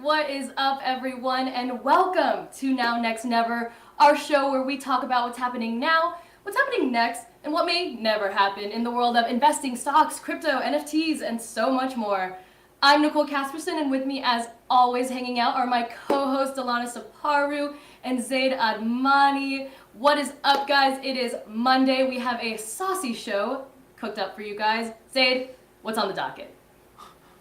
What is up, everyone, and welcome to Now Next Never, our show where we talk about what's happening now, what's happening next, and what may never happen in the world of investing, stocks, crypto, NFTs, and so much more. I'm Nicole Casperson, and with me, as always, hanging out are my co-hosts Delana Saparu and Zaid Admani. What is up, guys? It is Monday. We have a saucy show cooked up for you guys. Zaid, what's on the docket?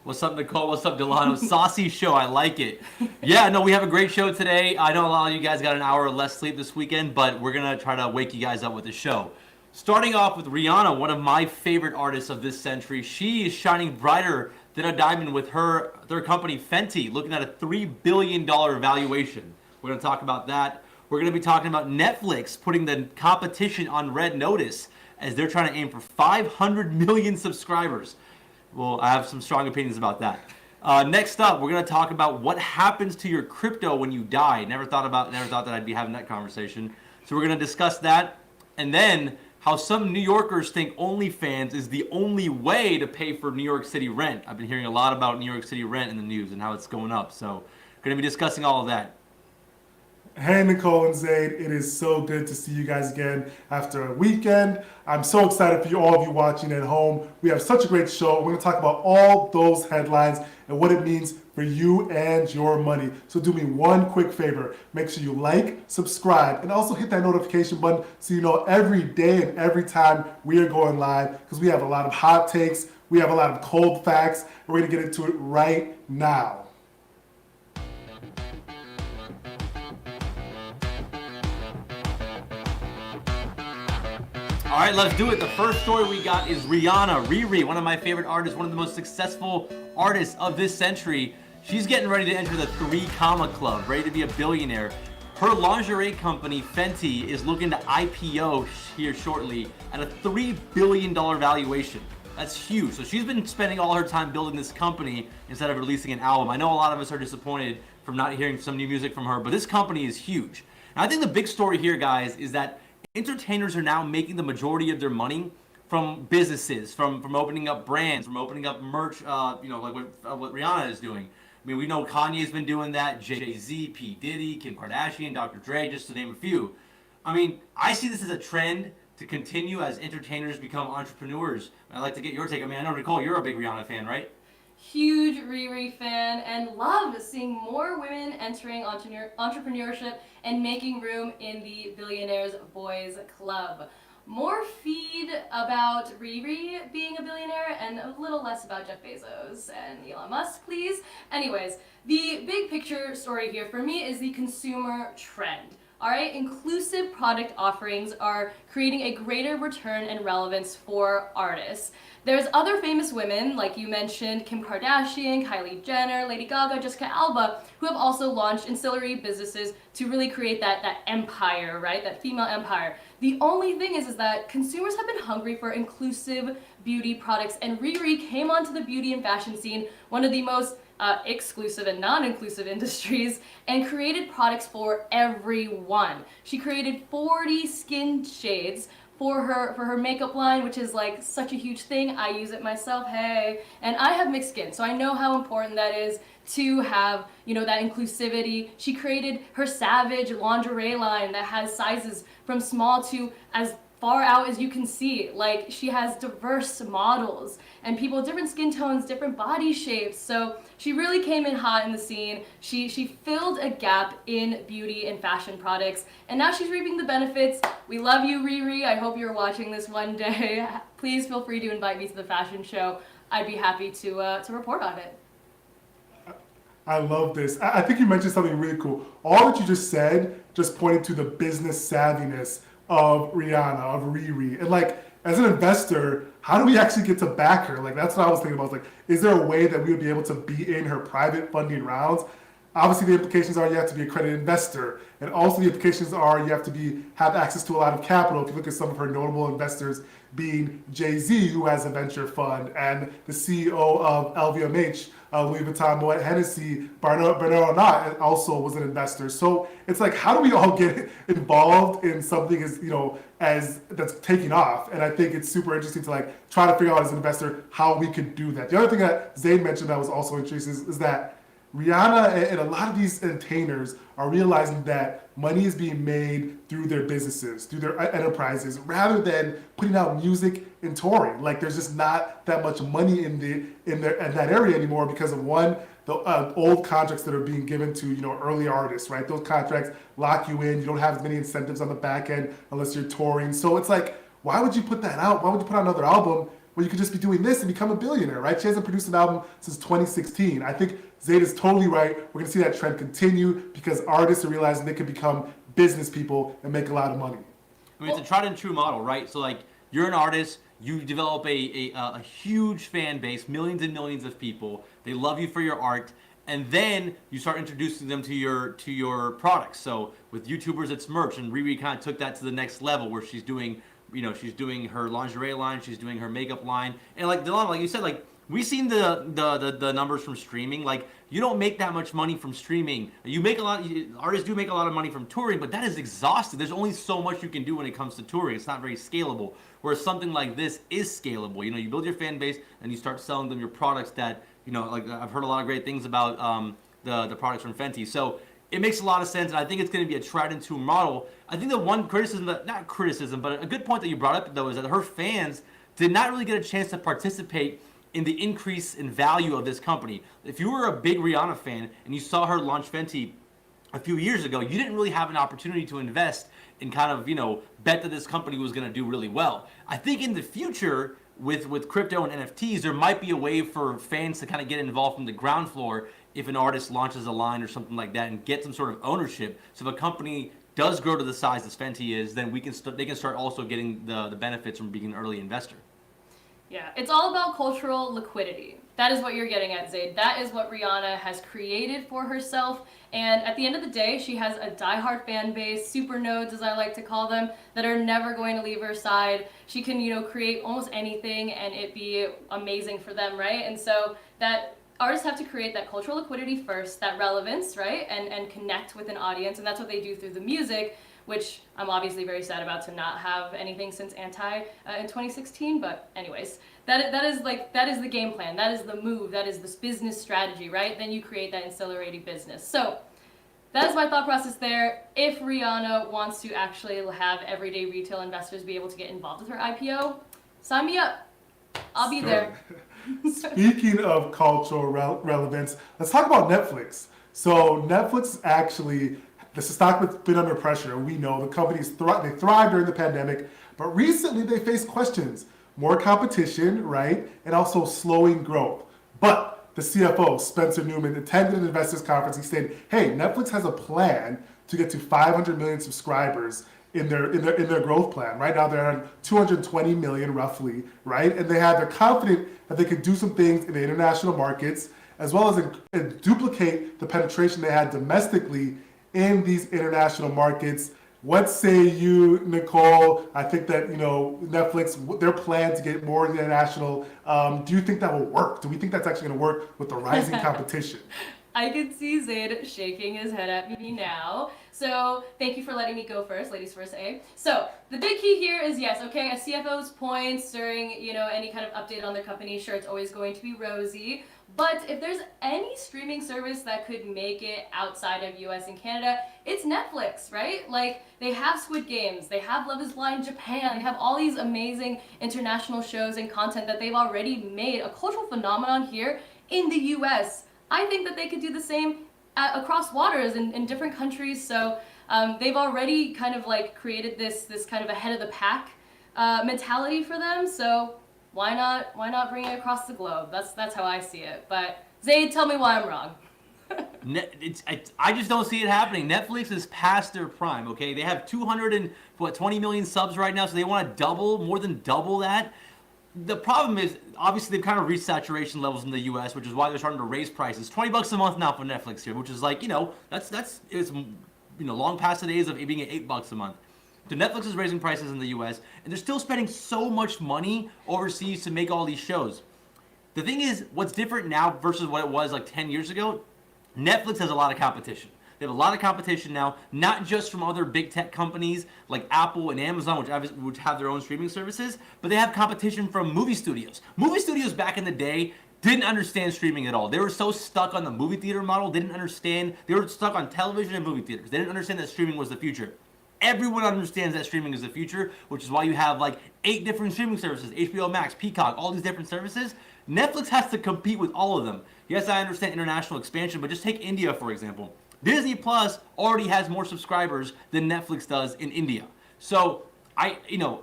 What's up, Nicole? What's up, Delano? Saucy show. I like it. Yeah, no, we have a great show today. I know a lot of you guys got an hour or less sleep this weekend, but we're going to try to wake you guys up with the show. Starting off with Rihanna, one of my favorite artists of this century. She is shining brighter than a diamond with their company, Fenty, looking at a $3 billion valuation. We're going to talk about that. We're going to be talking about Netflix putting the competition on red notice as they're trying to aim for 500 million subscribers. Well, I have some strong opinions about that. Next up, we're going to talk about what happens to your crypto when you die. Never thought that I'd be having that conversation. So we're going to discuss that. And then how some New Yorkers think OnlyFans is the only way to pay for New York City rent. I've been hearing a lot about New York City rent in the news and how it's going up. So we're going to be discussing all of that. Hey, Nicole and Zaid, it is so good to see you guys again after a weekend. I'm so excited for you, all of you watching at home. We have such a great show. We're going to talk about all those headlines and what it means for you and your money. So do me one quick favor. Make sure you like, subscribe, and also hit that notification button so you know every day and every time we are going live, because we have a lot of hot takes, we have a lot of cold facts, and we're going to get into it right now. All right, let's do it. The first story we got is Rihanna, Riri, one of my favorite artists, one of the most successful artists of this century. She's getting ready to enter the 3 comma club, ready to be a billionaire. Her lingerie company, Fenty, is looking to IPO here shortly at a $3 billion valuation. That's huge. So she's been spending all her time building this company instead of releasing an album. I know a lot of us are disappointed from not hearing some new music from her, but this company is huge. And I think the big story here, guys, is that entertainers are now making the majority of their money from businesses, from opening up brands, from opening up merch, like what Rihanna is doing. I mean, we know Kanye's been doing that, Jay-Z, P. Diddy, Kim Kardashian, Dr. Dre, just to name a few. I mean, I see this as a trend to continue as entertainers become entrepreneurs. I'd like to get your take. I mean, I know, Nicole, you're a big Rihanna fan, right? Huge Riri fan and love seeing more women entering entrepreneurship and making room in the Billionaires Boys Club. More feed about Riri being a billionaire and a little less about Jeff Bezos and Elon Musk, please. Anyways, the big picture story here for me is the consumer trend. All right, inclusive product offerings are creating a greater return and relevance for artists. There's other famous women, like you mentioned, Kim Kardashian, Kylie Jenner, Lady Gaga, Jessica Alba, who have also launched ancillary businesses to really create that empire, right? That female empire. The only thing is that consumers have been hungry for inclusive beauty products, and Riri came onto the beauty and fashion scene, one of the most exclusive and non-inclusive industries, and created products for everyone. She created 40 skin shades for her makeup line, which is like such a huge thing. I use it myself, hey. And I have mixed skin, so I know how important that is to have, that inclusivity. She created her Savage lingerie line that has sizes from small to as far out as you can see. Like, she has diverse models and people with different skin tones, different body shapes. So she really came in hot in the scene. She filled a gap in beauty and fashion products, and now she's reaping the benefits. We love you, Riri. I hope you're watching this one day. Please feel free to invite me to the fashion show. I'd be happy to report on it. I love this. I think you mentioned something really cool. All that you just said just pointed to the business savviness of Rihanna, of Riri. And like, as an investor, how do we actually get to back her? Like, that's what I was thinking about. Like, is there a way that we would be able to be in her private funding rounds? Obviously, the implications are you have to be a accredited investor. And also the implications are you have to have access to a lot of capital. If you look at some of her notable investors being Jay-Z, who has a venture fund, and the CEO of LVMH, Louis Vuitton, Moet Hennessy, Bernard Arnault also was an investor. So it's like, how do we all get involved in something as that's taking off? And I think it's super interesting to try to figure out as an investor how we could do that. The other thing that Zaid mentioned that was also interesting is that Rihanna and a lot of these entertainers are realizing that money is being made through their businesses, through their enterprises, rather than putting out music and touring. Like there's just not that much money in that area anymore because of one, the old contracts that are being given to early artists, right? Those contracts lock you in. You don't have as many incentives on the back end unless you're touring. So it's like, why would you put that out? Why would you put out another album when you could just be doing this and become a billionaire, right? She hasn't produced an album since 2016. I think Zayd is totally right. We're gonna see that trend continue because artists are realizing they can become business people and make a lot of money. I mean, it's a tried and true model, right? So like, you're an artist, you develop a huge fan base, millions and millions of people. They love you for your art, and then you start introducing them to your products. So with YouTubers, it's merch, and Riri kind of took that to the next level, where she's doing, she's doing her lingerie line, she's doing her makeup line, and like Delano, like you said, like we've seen the numbers from streaming. Like you don't make that much money from streaming. You make a lot. Artists do make a lot of money from touring, but that is exhausting. There's only so much you can do when it comes to touring. It's not very scalable. Whereas something like this is scalable. You build your fan base and you start selling them your products that like I've heard a lot of great things about the products from Fenty. So it makes a lot of sense, and I think it's going to be a tried and true model. I think the one criticism, not criticism, but a good point that you brought up though, is that her fans did not really get a chance to participate in the increase in value of this company. If you were a big Rihanna fan and you saw her launch Fenty a few years ago, you didn't really have an opportunity to invest and kind of, bet that this company was going to do really well. I think in the future, with crypto and NFTs, there might be a way for fans to kind of get involved from the ground floor if an artist launches a line or something like that and get some sort of ownership. So if a company does grow to the size that Fenty is, then they can start also getting the benefits from being an early investor. Yeah, it's all about cultural liquidity. That is what you're getting at, Zayd. That is what Rihanna has created for herself. And at the end of the day, she has a diehard fan base, super nodes, as I like to call them, that are never going to leave her side. She can, create almost anything and it be amazing for them, right? And so that artists have to create that cultural liquidity first, that relevance, right? And connect with an audience. And that's what they do through the music, which I'm obviously very sad about to not have anything since Anti in 2016. But anyways, that is the game plan. That is the move. That is this business strategy, right? Then you create that ancillary business. So that is my thought process there. If Rihanna wants to actually have everyday retail investors be able to get involved with her IPO, sign me up. I'll be there. Speaking of cultural relevance, let's talk about Netflix. So Netflix actually, the stock has been under pressure. We know the companies they thrived during the pandemic, but recently they faced questions, more competition, right, and also slowing growth. But the CFO, Spencer Newman, attended an investors conference. He said, "Hey, Netflix has a plan to get to 500 million subscribers in their growth plan. Right now they're at 220 million roughly, right? And they're confident that they could do some things in the international markets as well as duplicate the penetration they had domestically in these international markets." What say you, Nicole? I think that Netflix, their plan to get more international. Do you think that will work? Do we think that's actually going to work with the rising competition? I can see Zayd shaking his head at me now. So thank you for letting me go first, ladies first, eh? So the big key here is yes, okay, a CFO's points during any kind of update on their company, sure, it's always going to be rosy. But if there's any streaming service that could make it outside of US and Canada, it's Netflix, right? Like, they have Squid Games, they have Love is Blind Japan, they have all these amazing international shows and content that they've already made a cultural phenomenon here in the US. I think that they could do the same across waters in different countries. So they've already kind of like created this kind of ahead of the pack mentality for them. So why not bring it across the globe? That's how I see it. But Zayd, tell me why I'm wrong. I just don't see it happening. Netflix is past their prime. Okay, they have 220 million subs right now, so they want to more than double that. The problem is, obviously, they've kind of reached saturation levels in the U.S., which is why they're starting to raise prices. $20 a month now for Netflix here, which is like, it's long past the days of it being at $8 a month. So Netflix is raising prices in the U.S., and they're still spending so much money overseas to make all these shows. The thing is, what's different now versus what it was like 10 years ago, Netflix has a lot of competition. They have a lot of competition now, not just from other big tech companies like Apple and Amazon, which have their own streaming services, but they have competition from movie studios. Movie studios back in the day didn't understand streaming at all. They were so stuck on the movie theater model, they didn't understand. They were stuck on television and movie theaters. They didn't understand that streaming was the future. Everyone understands that streaming is the future, which is why you have like 8 different streaming services, HBO Max, Peacock, all these different services. Netflix has to compete with all of them. Yes, I understand international expansion, but just take India, for example. Disney Plus already has more subscribers than Netflix does in India. So I know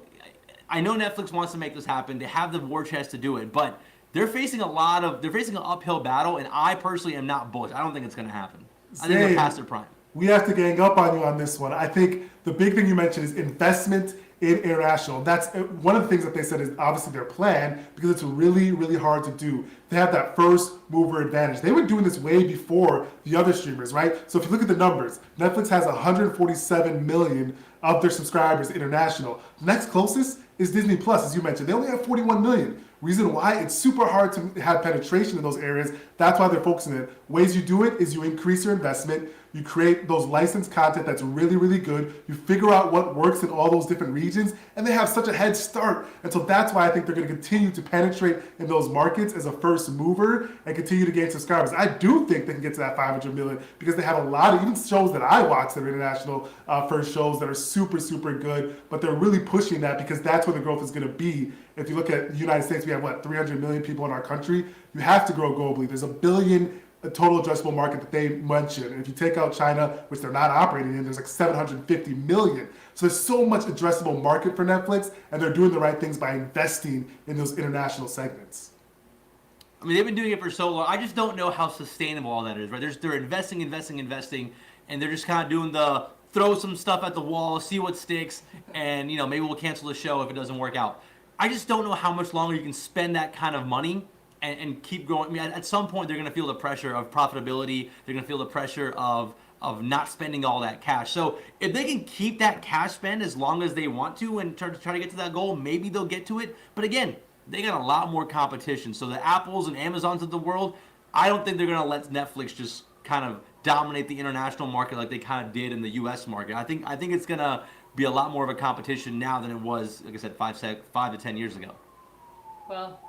Netflix wants to make this happen. They have the war chest to do it, but they're facing an uphill battle, and I personally am not bullish. I don't think it's going to happen. I think they're past their prime. We have to gang up on you on this one. I think the big thing you mentioned is investment in international. That's one of the things that they said is obviously their plan, because it's really, really hard to do. They have that first mover advantage. They were doing this way before the other streamers, right? So if you look at the numbers, Netflix has 147 million of their subscribers international. The next closest is Disney Plus, as you mentioned. They only have 41 million. Reason why? It's super hard to have penetration in those areas. That's why they're focusing it. Ways you do it is you increase your investment, you create those licensed content that's really, really good, you figure out what works in all those different regions, and they have such a head start. And so that's why I think they're going to continue to penetrate in those markets as a first mover and continue to gain subscribers. I do think they can get to that 500 million because they have a lot of even shows that I watch that are international first shows that are super, super good, but they're really pushing that because that's where the growth is going to be. If you look at the United States, we have 300 million people in our country. You have to grow globally. There's a billion total addressable market that they mentioned. And if you take out China, which they're not operating in, there's like 750 million. So there's so much addressable market for Netflix, and they're doing the right things by investing in those international segments. I mean, they've been doing it for so long. I just don't know how sustainable all that is, right? They're investing, and they're just kind of doing the throw some stuff at the wall, see what sticks, and maybe we'll cancel the show if it doesn't work out. I just don't know how much longer you can spend that kind of money and keep growing. I mean, at some point, they're going to feel the pressure of profitability. They're going to feel the pressure of not spending all that cash. So if they can keep that cash spend as long as they want to and try to get to that goal, maybe they'll get to it. But again, they got a lot more competition. So the Apples and Amazons of the world, I don't think they're going to let Netflix just kind of dominate the international market like they kind of did in the U.S. market. I think it's going to be a lot more of a competition now than it was, like I said, 5 to 10 years ago. Well,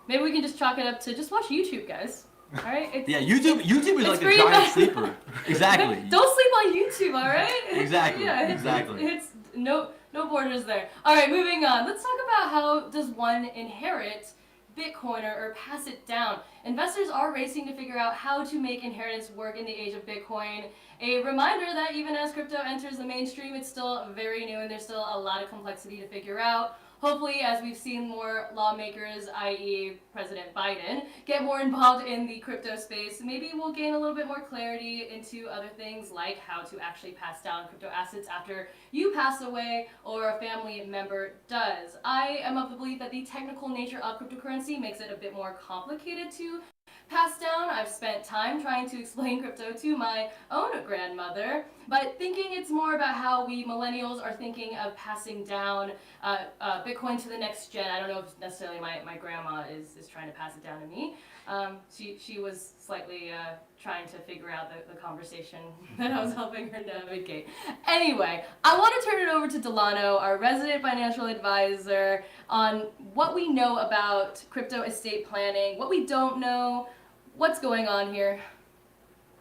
maybe we can just chalk it up to just watch YouTube, guys. All right? Yeah, YouTube is like a giant sleeper. Exactly. Don't sleep on YouTube, all right? Exactly. Yeah, exactly. It's no borders there. All right, moving on. Let's talk about how does one inherit Bitcoin or pass it down. Investors are racing to figure out how to make inheritance work in the age of Bitcoin. A reminder that even as crypto enters the mainstream, it's still very new and there's still a lot of complexity to figure out. Hopefully, as we've seen more lawmakers, i.e. President Biden, get more involved in the crypto space, maybe we'll gain a little bit more clarity into other things like how to actually pass down crypto assets after you pass away or a family member does. I am of the belief that the technical nature of cryptocurrency makes it a bit more complicated to pass down. I've spent time trying to explain crypto to my own grandmother, but thinking it's more about how we millennials are thinking of passing down Bitcoin to the next gen. I don't know if necessarily my grandma is trying to pass it down to me. She was slightly trying to figure out the conversation that I was helping her navigate. Anyway, I want to turn it over to Delano, our resident financial advisor, on what we know about crypto estate planning, what we don't know, what's going on here.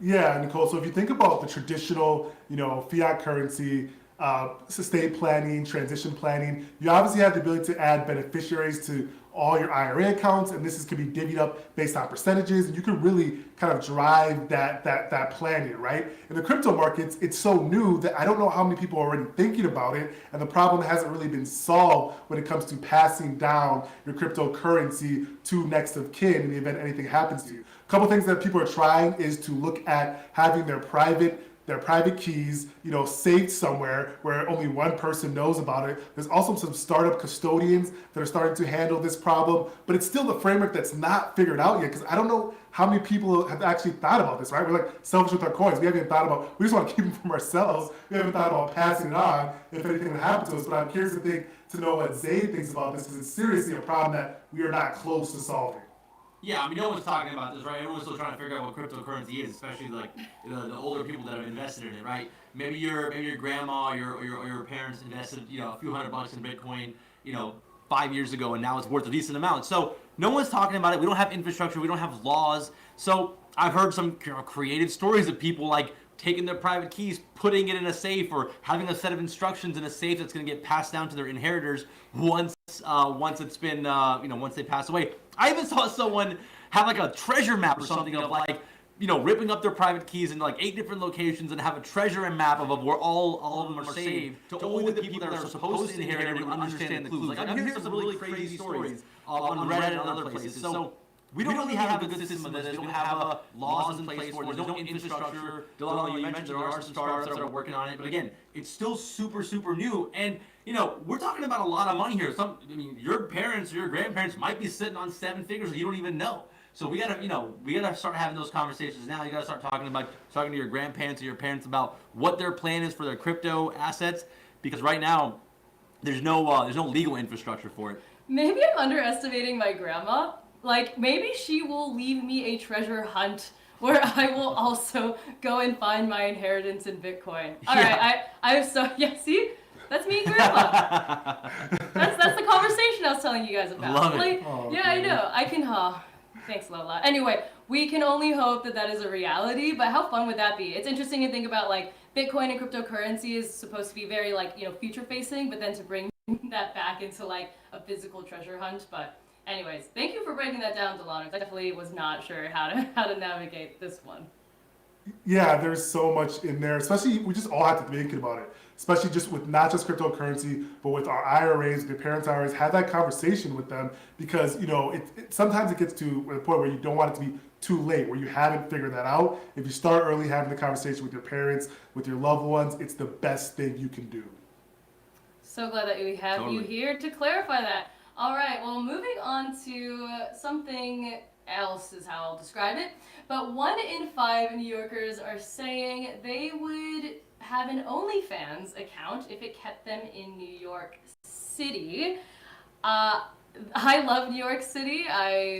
Yeah, Nicole. So if you think about the traditional, fiat currency, estate planning, transition planning, you obviously have the ability to add beneficiaries to all your IRA accounts, and this can be divvied up based on percentages, and you can really kind of drive that planning, right? In the crypto markets, it's so new that I don't know how many people are already thinking about it, and the problem hasn't really been solved when it comes to passing down your cryptocurrency to next of kin in the event anything happens to you. A couple things that people are trying is to look at having their private keys, saved somewhere where only one person knows about it. There's also some startup custodians that are starting to handle this problem, but it's still the framework that's not figured out yet, because I don't know how many people have actually thought about this, right? We're like selfish with our coins. We haven't even thought about, we just want to keep them from ourselves. We haven't thought about passing it on if anything would happen to us, but I'm curious to know what Zayd thinks about this, because it's seriously a problem that we are not close to solving. Yeah, I mean, no one's talking about this, right? Everyone's still trying to figure out what cryptocurrency is, especially like the older people that have invested in it, right? Maybe your grandma or your parents invested, a few $100 in Bitcoin, 5 years ago, and now it's worth a decent amount. So No one's talking about it. We don't have infrastructure. We don't have laws. So I've heard some creative stories of people like taking their private keys, putting it in a safe, or having a set of instructions in a safe that's going to get passed down to their inheritors once it's been once they pass away. I even saw someone have like a treasure map or something of like ripping up their private keys in like 8 different locations and have a treasure map of where all of them are saved to only the people that are supposed to inherit it would understand the clues. Like I'm hearing some really crazy stories on Reddit and other places. So we don't really have a good system of this. We don't have laws in place for it. There's no infrastructure. Delano, you mentioned there are some startups that are working on it, but again, it's still super, super new. And we're talking about a lot of money here. Your parents or your grandparents might be sitting on 7 figures that you don't even know. So we gotta start having those conversations now. You gotta start talking to your grandparents or your parents about what their plan is for their crypto assets, because right now there's no legal infrastructure for it. Maybe I'm underestimating my grandma. Like, maybe she will leave me a treasure hunt where I will also go and find my inheritance in Bitcoin. All right, see? That's me and grandma. that's the conversation I was telling you guys about. Love it. Like, Oh, yeah, I know. I can, thanks, Lola. Anyway, we can only hope that is a reality, but how fun would that be? It's interesting to think about, like, Bitcoin and cryptocurrency is supposed to be very, like, future-facing, but then to bring that back into, like, a physical treasure hunt, but... Anyways, thank you for breaking that down, Delano. I definitely was not sure how to navigate this one. Yeah, there's so much in there, especially we just all have to be thinking about it, especially just with not just cryptocurrency, but with our IRAs, their parents' IRAs, have that conversation with them because, sometimes it gets to a point where you don't want it to be too late, where you haven't figured that out. If you start early having the conversation with your parents, with your loved ones, it's the best thing you can do. So glad that we have you here to clarify that. All right, well, moving on to something else is how I'll describe it. But 1 in 5 New Yorkers are saying they would have an OnlyFans account if it kept them in New York City. I love New York City.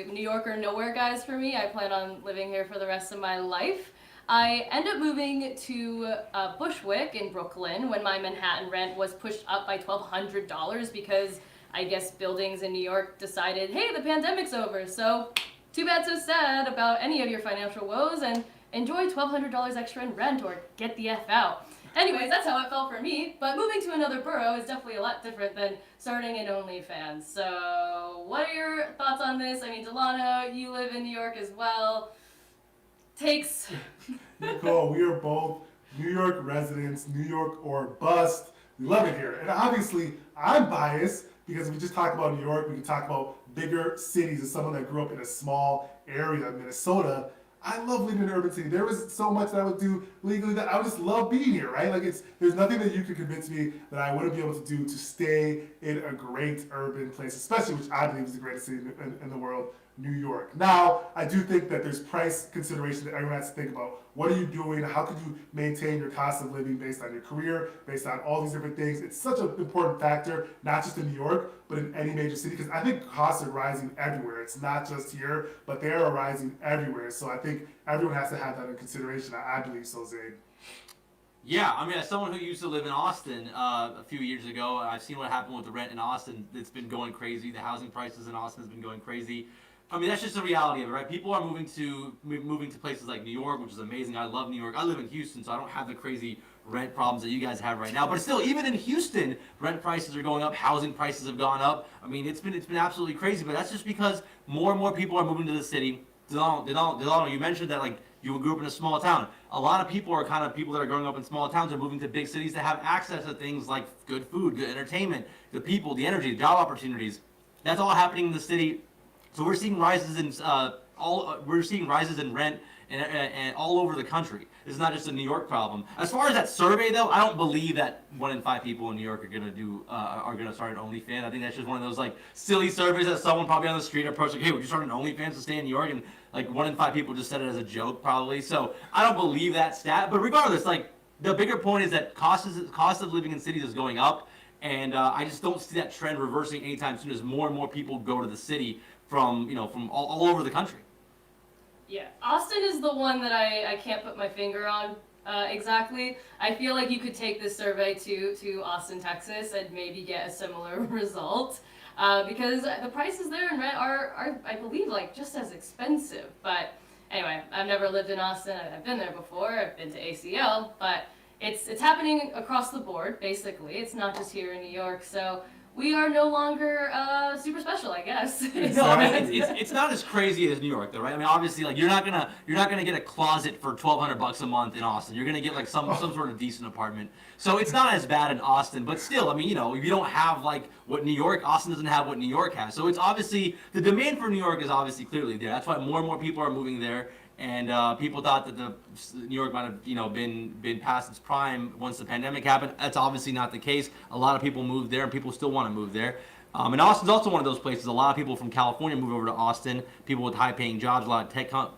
New York or nowhere, guys, for me. I plan on living here for the rest of my life. I end up moving to Bushwick in Brooklyn when my Manhattan rent was pushed up by $1,200 because I guess buildings in New York decided, hey, the pandemic's over, so too bad, so sad about any of your financial woes, and enjoy $1,200 extra in rent or get the F out. Anyways, that's how it felt for me, but moving to another borough is definitely a lot different than starting an OnlyFans. So what are your thoughts on this? I mean, Delano, you live in New York as well. Takes. Nicole, we are both New York residents, New York or bust. We love it here. And obviously, I'm biased because if we just talk about New York, we can talk about bigger cities. As someone that grew up in a small area of Minnesota, I love living in an urban city. There was so much that I would do legally that I would just love being here, right? Like there's nothing that you could convince me that I wouldn't be able to do to stay in a great urban place, especially which I believe is the greatest city in the world, New York. Now, I do think that there's price consideration that everyone has to think about. What are you doing? How could you maintain your cost of living based on your career, based on all these different things? It's such an important factor, not just in New York, but in any major city, because I think costs are rising everywhere. It's not just here, but they are rising everywhere. So I think everyone has to have that in consideration. I believe so, Zayn. Yeah, I mean, as someone who used to live in Austin a few years ago, I've seen what happened with the rent in Austin. It's been going crazy. The housing prices in Austin has been going crazy. I mean, that's just the reality of it, right? People are moving to places like New York, which is amazing. I love New York. I live in Houston, so I don't have the crazy rent problems that you guys have right now. But still, even in Houston, rent prices are going up. Housing prices have gone up. I mean, it's been absolutely crazy. But that's just because more and more people are moving to the city. Delano, you mentioned that like you grew up in a small town. A lot of people are kind of people that are growing up in small towns are moving to big cities to have access to things like good food, good entertainment, the people, the energy, the job opportunities. That's all happening in the city. So we're seeing rises in rent and all over the country. This is not just a New York problem. As far as that survey, though, I don't believe that 1 in 5 people in New York are gonna start an OnlyFans. I think that's just one of those like silly surveys that someone probably on the street approached like, hey, would you start an OnlyFans to stay in New York? And like 1 in 5 people just said it as a joke, probably. So I don't believe that stat. But regardless, like the bigger point is that cost of living in cities is going up, and I just don't see that trend reversing anytime soon as more and more people go to the city from all over the country. Yeah, Austin is the one that I can't put my finger on exactly. I feel like you could take this survey to Austin, Texas, and maybe get a similar result. because the prices there in rent are, I believe, like just as expensive. But anyway, I've never lived in Austin. I've been there before. I've been to ACL, but it's happening across the board, basically. It's not just here in New York. So we are no longer super special, I guess. No, I mean, it's not as crazy as New York, though, right? I mean, obviously, like you're not gonna get a closet for $1,200 a month in Austin. You're gonna get like some sort of decent apartment. So it's not as bad in Austin, but still, I mean, you know, if you don't have like what New York, Austin doesn't have what New York has. So it's obviously the demand for New York is obviously clearly there. That's why more and more people are moving there. And people thought that the New York might have, you know, been past its prime once the pandemic happened. That's obviously not the case. A lot of people moved there, and people still want to move there. And Austin's also one of those places. A lot of people from California moved over to Austin. People with high-paying jobs, a lot of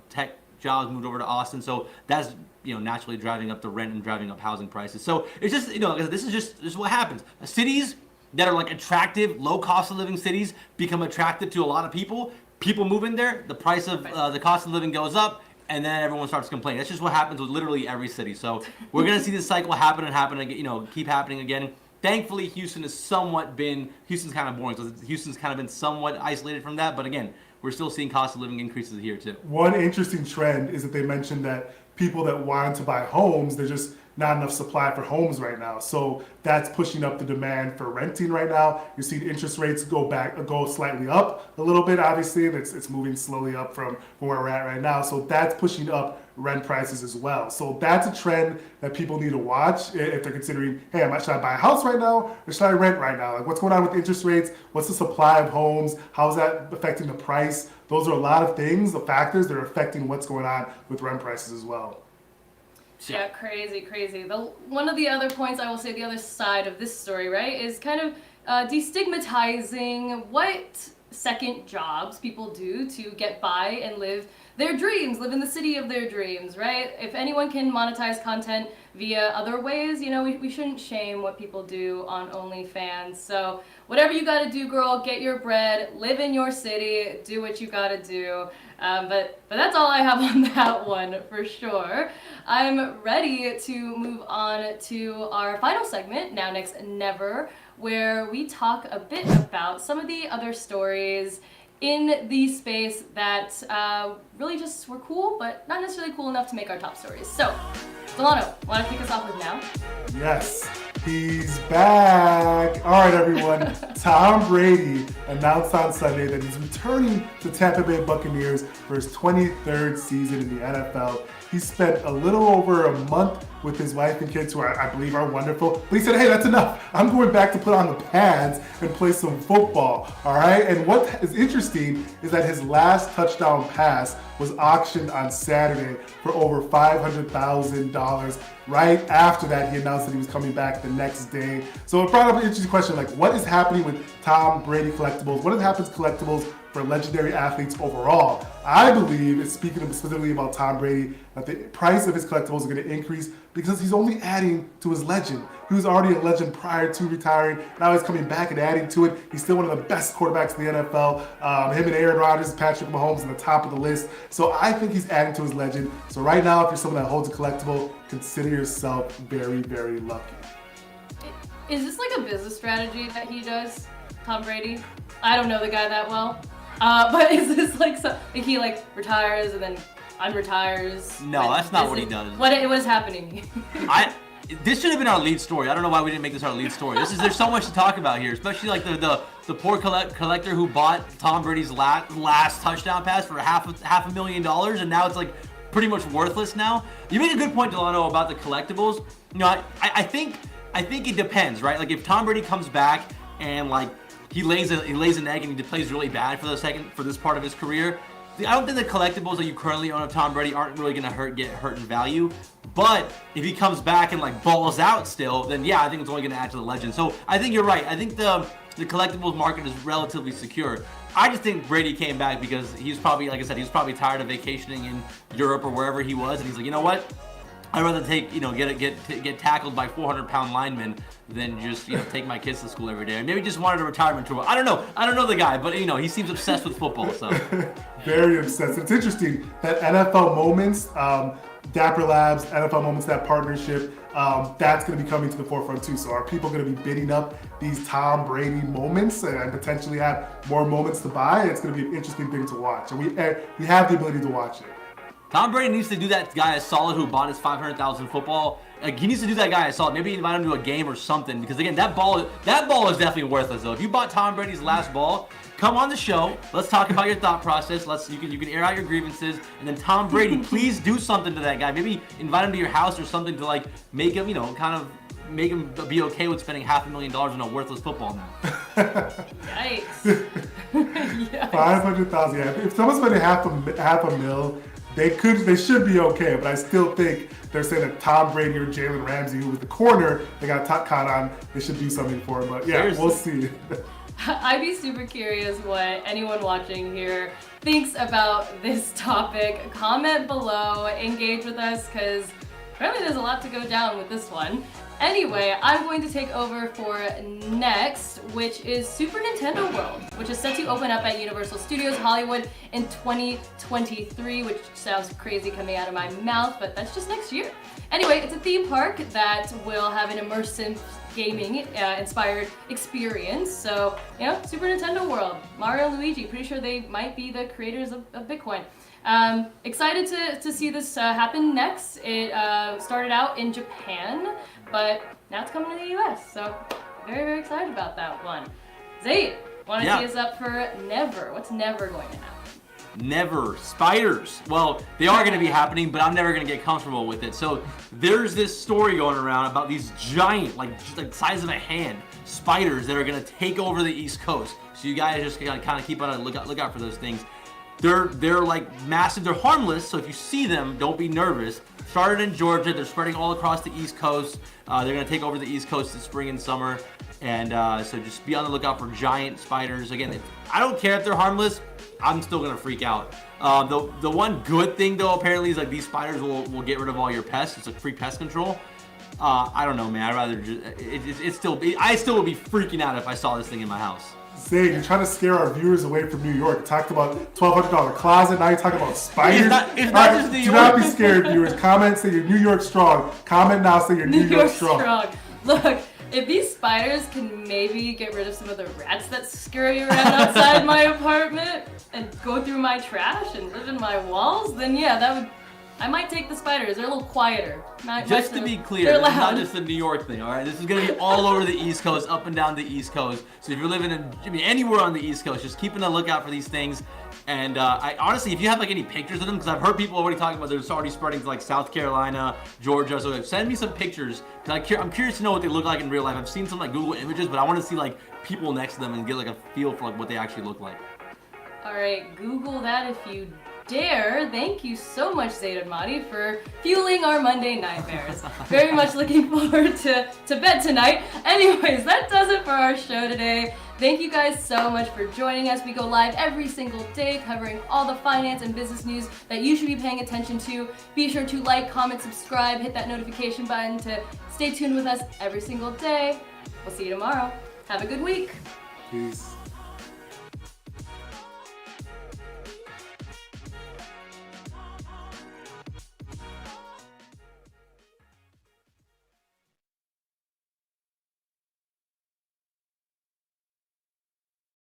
tech jobs moved over to Austin. So that's, you know, naturally driving up the rent and driving up housing prices. So it's just, you know, this is what happens. Cities that are like attractive, low cost of living cities become attractive to a lot of people. People move in there, the price of the cost of living goes up, and then everyone starts complaining. That's just what happens with literally every city. So we're gonna see this cycle happen again, you know, keep happening again. Thankfully, Houston's kind of boring, so Houston's kind of been somewhat isolated from that. But again, we're still seeing cost of living increases here too. One interesting trend is that they mentioned that people that want to buy homes, there's just not enough supply for homes right now. So that's pushing up the demand for renting right now. You're seeing interest rates go slightly up a little bit. Obviously, it's moving slowly up from where we're at right now. So that's pushing up rent prices as well. So that's a trend that people need to watch if they're considering, hey, should I buy a house right now or should I rent right now? Like, what's going on with interest rates? What's the supply of homes? How is that affecting the price? Those are a lot of things, the factors that are affecting what's going on with rent prices as well. Yeah, crazy. One of the other points I will say, the other side of this story, right, is kind of destigmatizing what second jobs people do to get by and live their dreams, live in the city of their dreams, right? If anyone can monetize content via other ways, you know, we shouldn't shame what people do on OnlyFans. So whatever you gotta do, girl, get your bread, live in your city, do what you gotta do. But that's all I have on that one for sure. I'm ready to move on to our final segment, Now Next Never, where we talk a bit about some of the other stories in the space that really just were cool, but not necessarily cool enough to make our top stories. So, Delano, want to kick us off with now? Yes, he's back. All right, everyone. Tom Brady announced on Sunday that he's returning to Tampa Bay Buccaneers for his 23rd season in the NFL. He spent a little over a month with his wife and kids, who I believe are wonderful. But he said, hey, that's enough. I'm going back to put on the pads and play some football, all right? And what is interesting is that his last touchdown pass was auctioned on Saturday for over $500,000. Right after that, he announced that he was coming back the next day. So it brought up an interesting question, like what is happening with Tom Brady collectibles? What happens to collectibles for legendary athletes overall? I believe, it's speaking specifically about Tom Brady, that the price of his collectibles are going to increase because he's only adding to his legend. He was already a legend prior to retiring. Now he's coming back and adding to it. He's still one of the best quarterbacks in the NFL. Him and Aaron Rodgers, Patrick Mahomes on the top of the list. So I think he's adding to his legend. So right now, if you're someone that holds a collectible, consider yourself very, very lucky. Is this like a business strategy that he does, Tom Brady? I don't know the guy that well. But is this like he like retires and then unretires? No, that's not what he does. What is happening? This should have been our lead story. I don't know why we didn't make this our lead story. There's so much to talk about here, especially like the poor collector who bought Tom Brady's last touchdown pass for half $500,000, and now it's like pretty much worthless now. You make a good point, Delano, about the collectibles. You know, I think it depends, right? Like if Tom Brady comes back and like he lays an egg and he plays really bad for this part of his career, I don't think the collectibles that you currently own of Tom Brady aren't really gonna get hurt in value. But if he comes back and like balls out still, then yeah, I think it's only gonna add to the legend. So I think you're right. I think the collectibles market is relatively secure. I just think Brady came back because he's probably, like I said, he's probably tired of vacationing in Europe or wherever he was, and he's like, you know what? I'd rather get tackled by 400-pound linemen than just take my kids to school every day. And maybe just wanted a retirement tour. I don't know the guy, but he seems obsessed with football. So very obsessed. It's interesting that NFL moments. Dapper Labs, NFL Moments, that partnership, that's going to be coming to the forefront too. So are people going to be bidding up these Tom Brady moments and potentially have more moments to buy? It's going to be an interesting thing to watch. And we have the ability to watch it. Tom Brady needs to do that guy a solid who bought his $500,000 football. Like, he needs to do that guy a solid. Maybe invite him to a game or something. Because again, that ball is definitely worthless though. If you bought Tom Brady's last ball, come on the show. Let's talk about your thought process. You can air out your grievances. And then Tom Brady, please do something to that guy. Maybe invite him to your house or something to like make him, kind of make him be okay with spending $500,000 on a worthless football now. Yikes. Yikes. 500,000. Yeah. If someone's spending half a mil, they should be okay. But I still think they're saying that Tom Brady or Jalen Ramsey, who was the corner, they got caught on. They should do something for him. But yeah, seriously, we'll see. I'd be super curious what anyone watching here thinks about this topic. Comment below, engage with us, because apparently there's a lot to go down with this one. Anyway, I'm going to take over for next, which is Super Nintendo World, which is set to open up at Universal Studios Hollywood in 2023, which sounds crazy coming out of my mouth, but that's just next year. Anyway, it's a theme park that will have an immersive gaming inspired experience. So, Super Nintendo World, Mario and Luigi, pretty sure they might be the creators of Bitcoin. Excited to see this happen next. It started out in Japan, but now it's coming to the US, so very, very excited about that one. Zaid, want to tee us up for Never? What's never going to happen? Never. Spiders. Well, they are going to be happening, but I'm never going to get comfortable with it. So there's this story going around about these giant, like size of a hand, spiders that are going to take over the East Coast. So you guys just gotta kind of keep on a look out for those things. They're like massive. They're harmless, so if you see them, don't be nervous. Started in Georgia. They're spreading all across the East Coast. They're going to take over the East Coast this spring and summer. And so just be on the lookout for giant spiders. Again, I don't care if they're harmless. I'm still going to freak out. The one good thing, though, apparently, is like these spiders will get rid of all your pests. It's like free pest control. I don't know, man. I'd rather just... I still would be freaking out if I saw this thing in my house. Zayd, you're trying to scare our viewers away from New York. You talked about $1,200 closet, now you're talking about spiders. It's not just New York. Do not be scared, viewers. Comment, say you're New York strong. Comment now, say you're New York strong. Look, if these spiders can maybe get rid of some of the rats that scurry around outside my apartment and go through my trash and live in my walls, then yeah, I might take the spiders. They're a little quieter. Just to be clear, this is not just a New York thing, all right? This is going to be all over the East Coast, up and down the East Coast. So if you're living anywhere on the East Coast, just keeping a lookout for these things. And I honestly, if you have like any pictures of them, because I've heard people already talking about they're already spreading to like South Carolina, Georgia. So send me some pictures. Because I'm curious to know what they look like in real life. I've seen some like Google images, but I want to see like people next to them and get like a feel for like what they actually look like. All right, Google that if you dare. Thank you so much, Zayd and Madi, for fueling our Monday nightmares. Very much looking forward to bed tonight. Anyways, that does it for our show today. Thank you guys so much for joining us. We go live every single day covering all the finance and business news that you should be paying attention to. Be sure to like, comment, subscribe, hit that notification button to stay tuned with us every single day. We'll see you tomorrow. Have a good week. Peace.